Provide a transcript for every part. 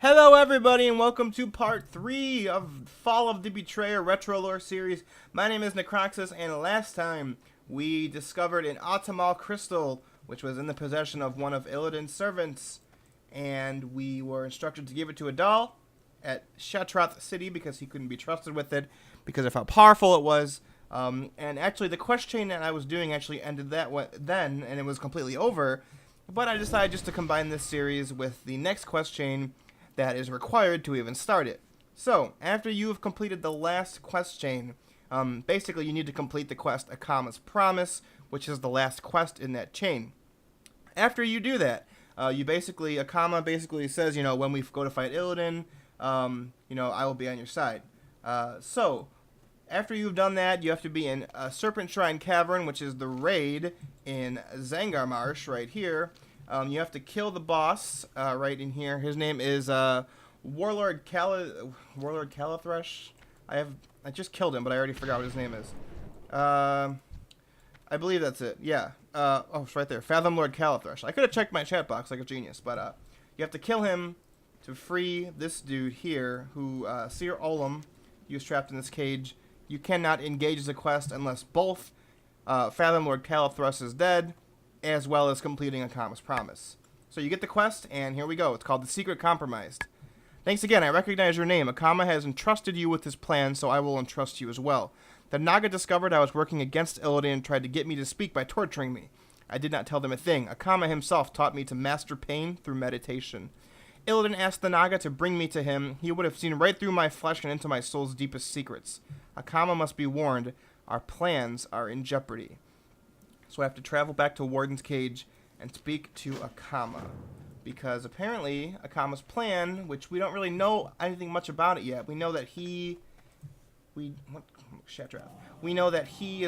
Hello everybody and welcome to part 3 of Fall of the Betrayer Retro Lore series. My name is Necroxis, and last time we discovered an Atamal crystal which was in the possession of one of Illidan's servants, and we were instructed to give it to a doll at Sha'tar city because he couldn't be trusted with it because of how powerful it was. And actually the quest chain that I was doing actually ended then, and it was completely over, but I decided just to combine this series with the next quest chain that is required to even start it. So, after you have completed the last quest chain, basically you need to complete the quest Akama's Promise, which is the last quest in that chain. After you do that, Akama basically says, when we go to fight Illidan, I will be on your side. So, after you've done that, you have to be in Serpent Shrine Cavern, which is the raid in Zangar Marsh right here. You have to kill the boss right in here. His name is Warlord Calathresh. I just killed him, but I already forgot what his name is. I believe that's it. Yeah. It's right there. Fathom Lord Calathresh. I could have checked my chat box like a genius, but you have to kill him to free this dude here, who Seer Olam, he was trapped in this cage. You cannot engage the quest unless both Fathom Lord Calathresh is dead, as well as completing Akama's Promise. So you get the quest, and here we go. It's called The Secret Compromised. Thanks again, I recognize your name. Akama has entrusted you with his plan, so I will entrust you as well. The Naga discovered I was working against Illidan and tried to get me to speak by torturing me. I did not tell them a thing. Akama himself taught me to master pain through meditation. Illidan asked the Naga to bring me to him. He would have seen right through my flesh and into my soul's deepest secrets. Akama must be warned. Our plans are in jeopardy. So I have to travel back to Warden's Cage and speak to Akama. Because apparently, Akama's plan, which we don't really know anything much about it yet, we know that he is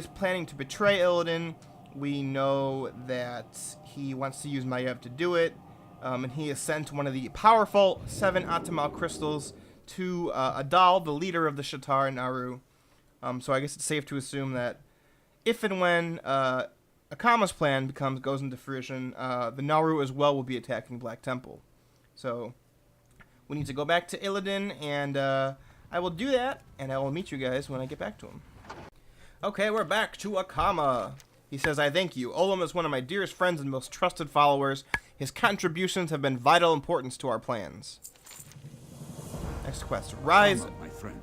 planning to betray Illidan. We know that he wants to use Maiev to do it. And he has sent one of the powerful 7 Atamal crystals to Adal, the leader of the Sha'tar Naru. So I guess it's safe to assume that if and when Akama's plan goes into fruition, the Naru as well will be attacking Black Temple. So we need to go back to Illidan, and I will do that, and I will meet you guys when I get back to him. Okay, we're back to Akama. He says, I thank you. Olam is one of my dearest friends and most trusted followers. His contributions have been vital importance to our plans. Next quest. Rise. Akama, my friend.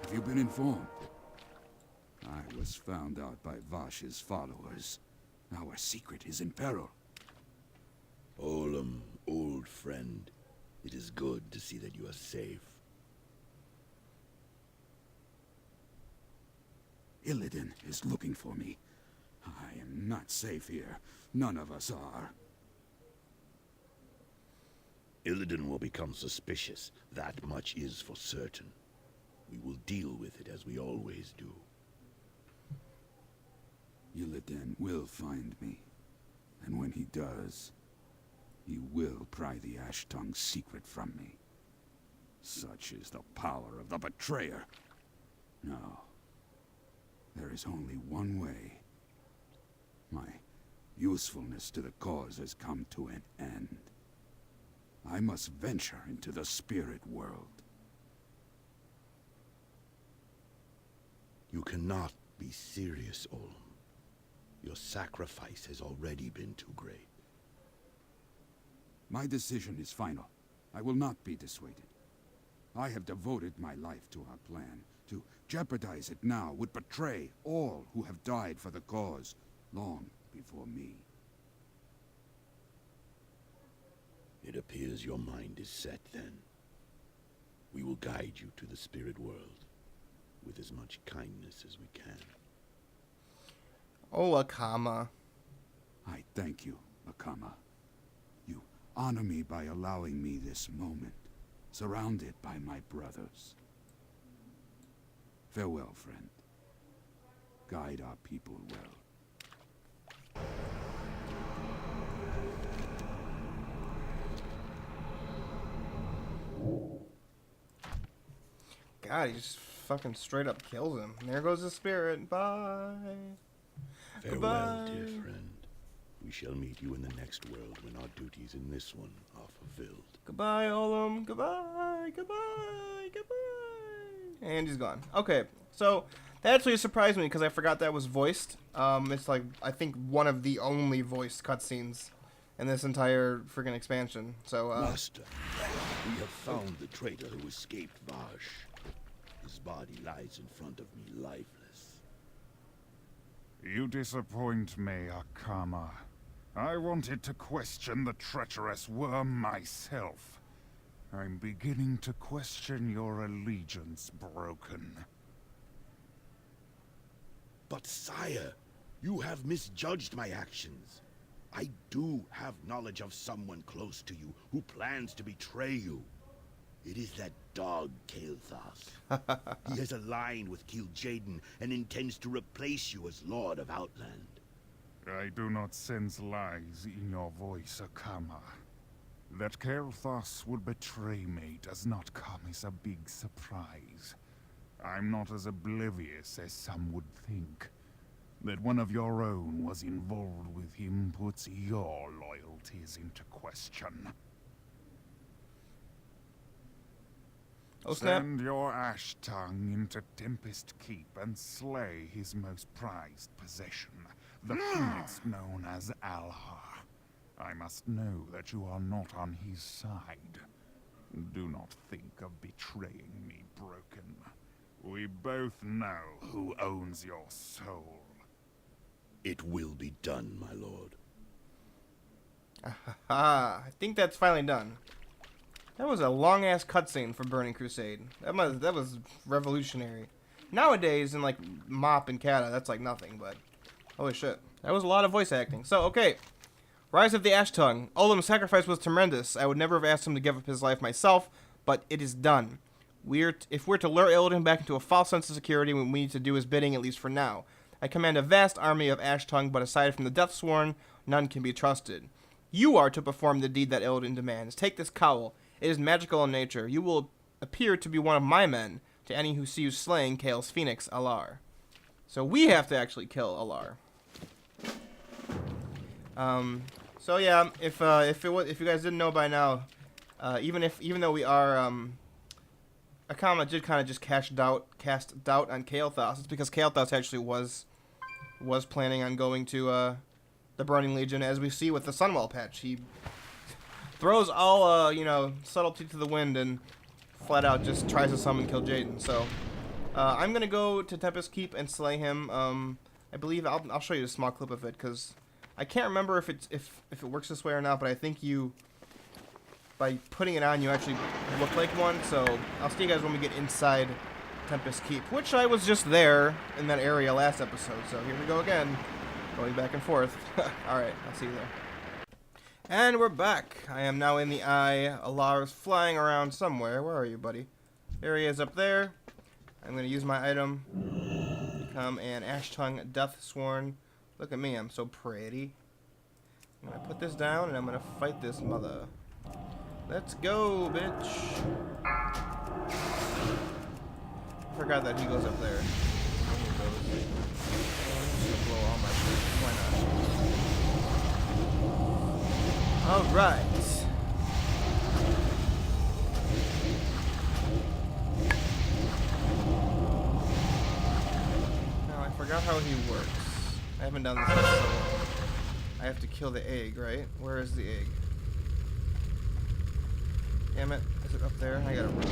Have you been informed? I was found out by Vash's followers. Our secret is in peril. Olam, old friend, it is good to see that you are safe. Illidan is looking for me. I am not safe here. None of us are. Illidan will become suspicious. That much is for certain. We will deal with it as we always do. Illidan will find me. And when he does, he will pry the Ash-Tongue's secret from me. Such is the power of the Betrayer. No. There is only one way. My usefulness to the cause has come to an end. I must venture into the spirit world. You cannot be serious, Olam. Your sacrifice has already been too great. My decision is final. I will not be dissuaded. I have devoted my life to our plan. To jeopardize it now would betray all who have died for the cause long before me. It appears your mind is set then. We will guide you to the spirit world with as much kindness as we can. Oh, Akama. I thank you, Akama. You honor me by allowing me this moment, surrounded by my brothers. Farewell, friend. Guide our people well. God, he just fucking straight up kills him. And there goes the spirit. Bye. Farewell, Goodbye. dear friend. We shall meet you in the next world when our duties in this one are fulfilled. Goodbye, Olam. Goodbye, goodbye, goodbye. And he's gone. Okay, so that actually surprised me because I forgot that was voiced. It's like, I think one of the only voiced cutscenes in this entire friggin' expansion. So, Master, we have found the traitor who escaped Vash. His body lies in front of me, lifeless. You disappoint me, Akama. I wanted to question the treacherous worm myself. I'm beginning to question your allegiance, Broken. But sire, you have misjudged my actions. I do have knowledge of someone close to you who plans to betray you. It is that dog, Kael'thas. He has aligned with Kil'jaeden and intends to replace you as Lord of Outland. I do not sense lies in your voice, Akama. That Kael'thas would betray me does not come as a big surprise. I'm not as oblivious as some would think. That one of your own was involved with him puts your loyalties into question. oh snap. Send your ash tongue into Tempest Keep and slay his most prized possession, the phoenix known as Alhar. I must know that you are not on his side. Do not think of betraying me, Broken. We both know who owns your soul. It will be done, my lord. I think that's finally done. That was a long-ass cutscene for Burning Crusade. That was revolutionary. Nowadays, in like Mop and Kata, that's like nothing, but holy shit. That was a lot of voice acting. So, okay. Rise of the Ash Tongue. Olam's sacrifice was tremendous. I would never have asked him to give up his life myself, but it is done. If we're to lure Illidan back into a false sense of security, we need to do his bidding, at least for now. I command a vast army of Ash Tongue, but aside from the Deathsworn, none can be trusted. You are to perform the deed that Illidan demands. Take this cowl. It is magical in nature. You will appear to be one of my men to any who see you slaying Kael's phoenix, Alar. So we have to actually kill Alar. So yeah, if you guys didn't know by now, even though we are Akama did kind of just cast doubt on Kael'thas. It's because Kael'thas actually was planning on going to the Burning Legion, as we see with the Sunwell patch. He throws all subtlety to the wind and flat out just tries to summon Kil'jaeden. So I'm gonna go to Tempest Keep and slay him. I believe I'll show you a small clip of it because I can't remember if it works this way or not, but I think by putting it on, you actually look like one. So I'll see you guys when we get inside Tempest Keep, which I was just there in that area last episode. So here we go again, going back and forth. Alright, I'll see you there. And we're back. I am now in the eye. Alar's flying around somewhere. Where are you, buddy? There he is up there. I'm going to use my item. Become an Ash Tongue Deathsworn. Look at me, I'm so pretty. I'm going to put this down and I'm going to fight this mother. Let's go, bitch. Forgot that he goes up there. Blow all my shit. Why not? Alright. Now I forgot how he works. I haven't done this in so long. I have to kill the egg, right? Where is the egg? Damn it. Is it up there? I gotta run.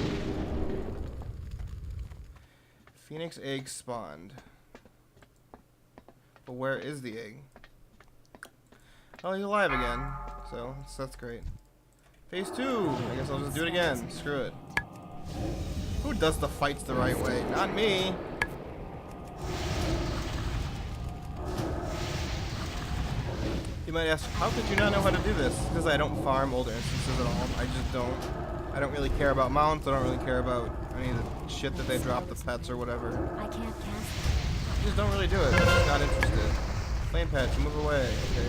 Phoenix egg spawned. But where is the egg? Oh, he's alive again. So, that's great. Phase 2! I guess I'll just do it again. Screw it. Who does the fights the right way? Not me! You might ask, how could you not know how to do this? Because I don't farm older instances at all. I just don't. I don't really care about mounts. I don't really care about any of the shit that they drop, the pets or whatever. I can't cast. I just don't really do it. I'm just not interested. Flame patch, move away. Okay.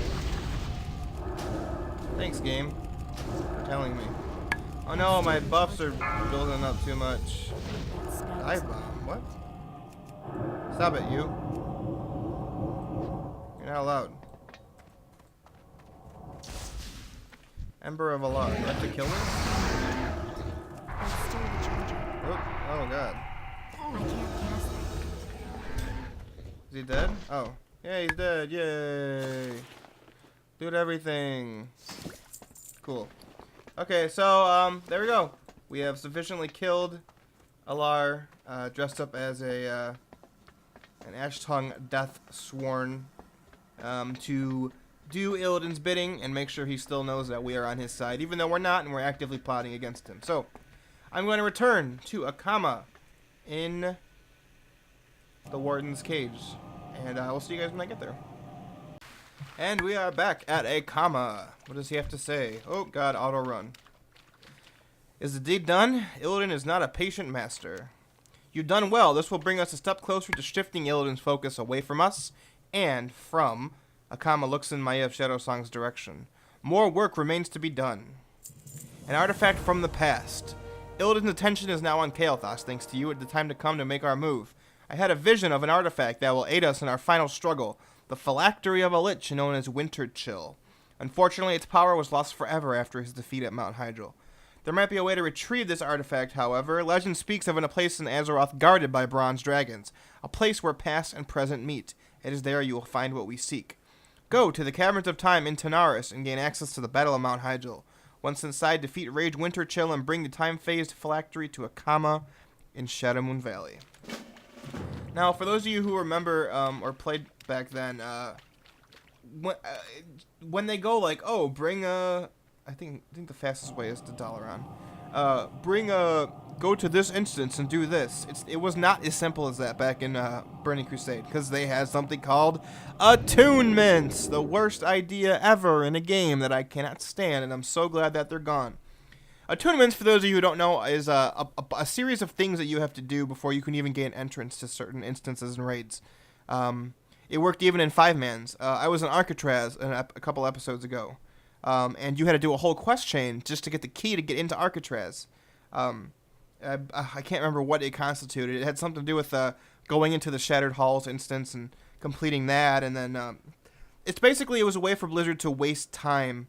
Thanks, game, for telling me. Oh no, my buffs are building up too much. Dive bomb? What? Stop it, you. You're not allowed. Ember of Allah. Do I have to kill this? That's still the charger. Oh god. I can't cast it. Is he dead? Oh. Yeah, he's dead. Yay. Dude, everything. Cool. Okay, so, there we go. We have sufficiently killed Alar, dressed up as an Ash-Tongue Death Sworn, to do Illidan's bidding and make sure he still knows that we are on his side, even though we're not and we're actively plotting against him. So, I'm going to return to Akama in the Warden's cage, and we'll see you guys when I get there. And we are back at Akama. What does he have to say? Oh god, auto run. Is the deed done? Illidan is not a patient master. You've done well. This will bring us a step closer to shifting Illidan's focus away from us and from... Akama looks in Maiev Shadowsong's direction. More work remains to be done. An artifact from the past. Illidan's attention is now on Kael'thas, thanks to you at the time to come to make our move. I had a vision of an artifact that will aid us in our final struggle, the phylactery of a lich known as Winter Chill. Unfortunately, its power was lost forever after his defeat at Mount Hyjal. There might be a way to retrieve this artifact, however. Legend speaks of a place in Azeroth guarded by bronze dragons, a place where past and present meet. It is there you will find what we seek. Go to the Caverns of Time in Tanaris and gain access to the Battle of Mount Hyjal. Once inside, defeat Rage Winter Chill and bring the time-phased phylactery to Akama in Shadowmoon Valley. Now, for those of you who remember or played back then, when they go like, oh, bring a... I think the fastest way is to Dalaran. Go to this instance and do this. It was not as simple as that back in Burning Crusade, because they had something called attunements, the worst idea ever in a game that I cannot stand, and I'm so glad that they're gone. Attunements, for those of you who don't know, is a series of things that you have to do before you can even gain entrance to certain instances and raids. It worked even in 5-mans. I was in Arcatraz a couple episodes ago. And you had to do a whole quest chain just to get the key to get into Arcatraz. I can't remember what it constituted. It had something to do with going into the Shattered Halls instance and completing that. And then it was a way for Blizzard to waste time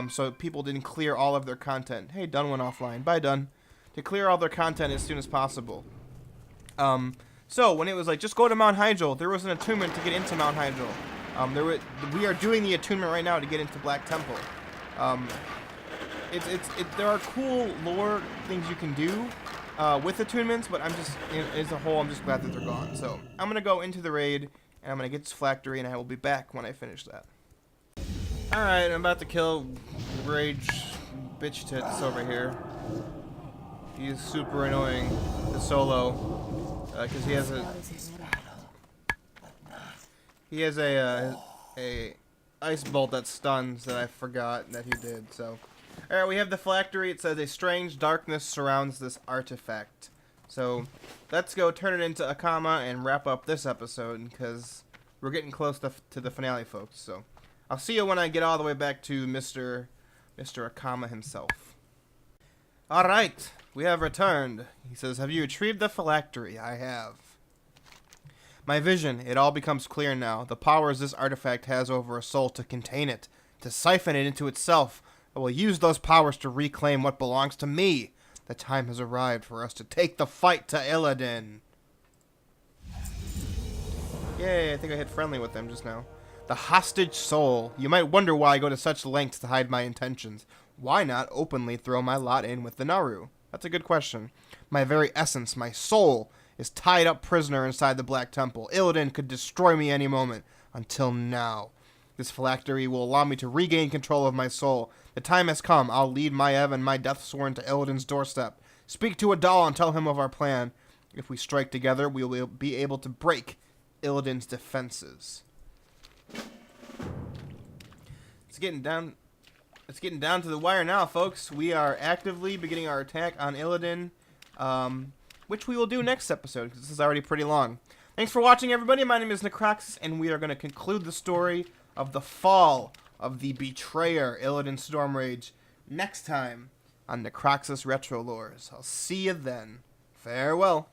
so people didn't clear all of their content. Hey, Dun went offline. Bye, Dun. To clear all their content as soon as possible. So when it was like, just go to Mount Hyjal, there was an attunement to get into Mount Hyjal. We are doing the attunement right now to get into Black Temple. There are cool lore things you can do with attunements, but as a whole, I'm just glad that they're gone. So I'm gonna go into the raid and I'm gonna get this phylactery, and I will be back when I finish that. All right, I'm about to kill Rage Bitch Tits over here. He is super annoying to solo because he has a ice bolt that stuns that I forgot that he did. So, all right, we have the phylactery. It says a strange darkness surrounds this artifact. So, let's go turn it into Akama and wrap up this episode because we're getting close to the finale, folks. So, I'll see you when I get all the way back to Mr. Akama himself. All right, we have returned. He says, "Have you retrieved the phylactery?" I have. My vision, it all becomes clear now. The powers this artifact has over a soul to contain it, to siphon it into itself. I will use those powers to reclaim what belongs to me. The time has arrived for us to take the fight to Illidan. Yay, I think I hit friendly with them just now. The hostage soul. You might wonder why I go to such lengths to hide my intentions. Why not openly throw my lot in with the Naru? That's a good question. My very essence, my soul, is tied up prisoner inside the Black Temple. Illidan could destroy me any moment. Until now. This phylactery will allow me to regain control of my soul. The time has come. I'll lead Maiev and my Deathsworn to Illidan's doorstep. Speak to Adal and tell him of our plan. If we strike together, we will be able to break Illidan's defenses. It's getting down to the wire now, folks. We are actively beginning our attack on Illidan, which we will do next episode, because this is already pretty long. Thanks for watching, everybody. My name is Necroxis, and we are going to conclude the story of the fall of the betrayer, Illidan Stormrage, next time on Necroxis Retro Lores. I'll see you then. Farewell.